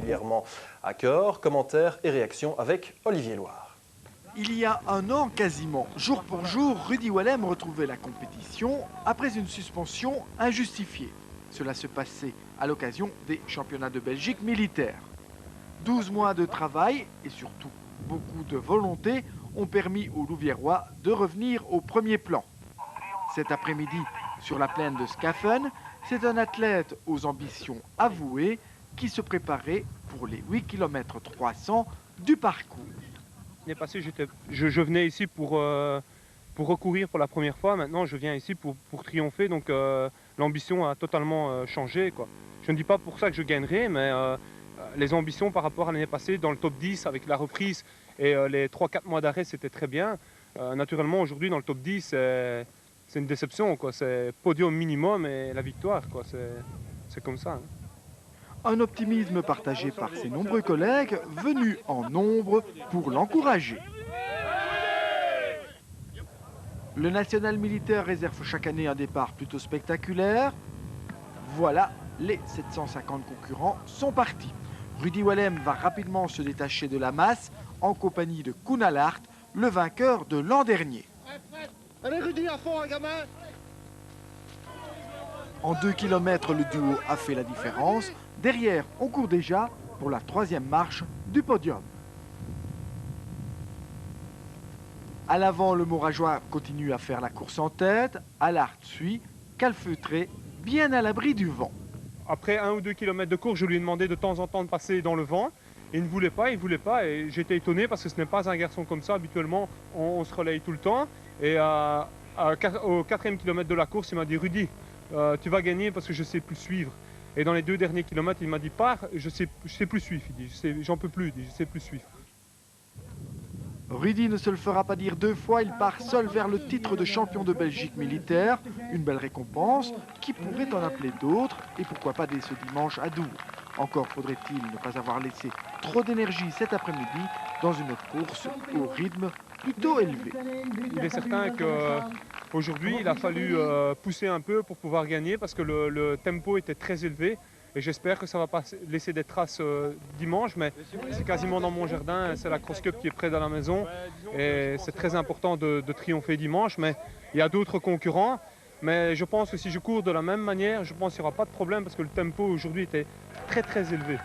particulièrement à cœur. Commentaires et réactions avec Olivier Loire. Il y a un an quasiment, jour pour jour, Rudy Wallem retrouvait la compétition après une suspension injustifiée. Cela se passait à l'occasion des championnats de Belgique militaires. 12 mois de travail et surtout beaucoup de volonté ont permis aux Louviérois de revenir au premier plan. Cet après-midi, sur la plaine de Schaffen, c'est un athlète aux ambitions avouées qui se préparait pour les 8 km 300 du parcours. L'année passée, je venais ici pour recourir pour la première fois. Maintenant, je viens ici pour triompher. Donc, l'ambition a totalement changé, quoi. Je ne dis pas pour ça que je gagnerai, mais les ambitions par rapport à l'année passée, dans le top 10, avec la reprise et les 3-4 mois d'arrêt, c'était très bien. Naturellement, aujourd'hui, dans le top 10, c'est une déception, quoi. C'est podium minimum et la victoire, quoi. C'est comme ça, hein. Un optimisme partagé par ses nombreux collègues venus en nombre pour l'encourager. Le national militaire réserve chaque année un départ plutôt spectaculaire. Voilà, les 750 concurrents sont partis. Rudy Wallem va rapidement se détacher de la masse en compagnie de Koen Alaert, le vainqueur de l'an dernier. Allez Rudy, à fond, gamin! En 2 km, le duo a fait la différence. Derrière, on court déjà pour la 3e marche du podium. À l'avant, le Morageois continue à faire la course en tête. Alaert suit, calfeutré, bien à l'abri du vent. Après 1 ou 2 km de course, je lui ai demandé de temps en temps de passer dans le vent. Il ne voulait pas, et j'étais étonné parce que ce n'est pas un garçon comme ça. Habituellement, on se relaye tout le temps. Et au 4e kilomètre de la course, il m'a dit « Rudy, tu vas gagner parce que je ne sais plus suivre ». Et dans les 2 derniers kilomètres, il m'a dit « Pars, je sais plus suivre ». Il dit « J'en peux plus, il dit, je ne sais plus suivre ». Rudy ne se le fera pas dire 2 fois, il part seul vers le titre de champion de Belgique militaire. Une belle récompense qui pourrait en appeler d'autres, et pourquoi pas dès ce dimanche à Dour. Encore faudrait-il ne pas avoir laissé trop d'énergie cet après-midi dans une course au rythme plutôt élevé. Il est certain qu'aujourd'hui, il a fallu pousser un peu pour pouvoir gagner parce que le tempo était très élevé. Et j'espère que ça ne va pas laisser des traces dimanche, mais c'est quasiment dans mon jardin, c'est la Cross Cup qui est près de la maison. Et c'est très important de triompher dimanche, mais il y a d'autres concurrents. Mais je pense que si je cours de la même manière, je pense qu'il n'y aura pas de problème parce que le tempo aujourd'hui était très très élevé.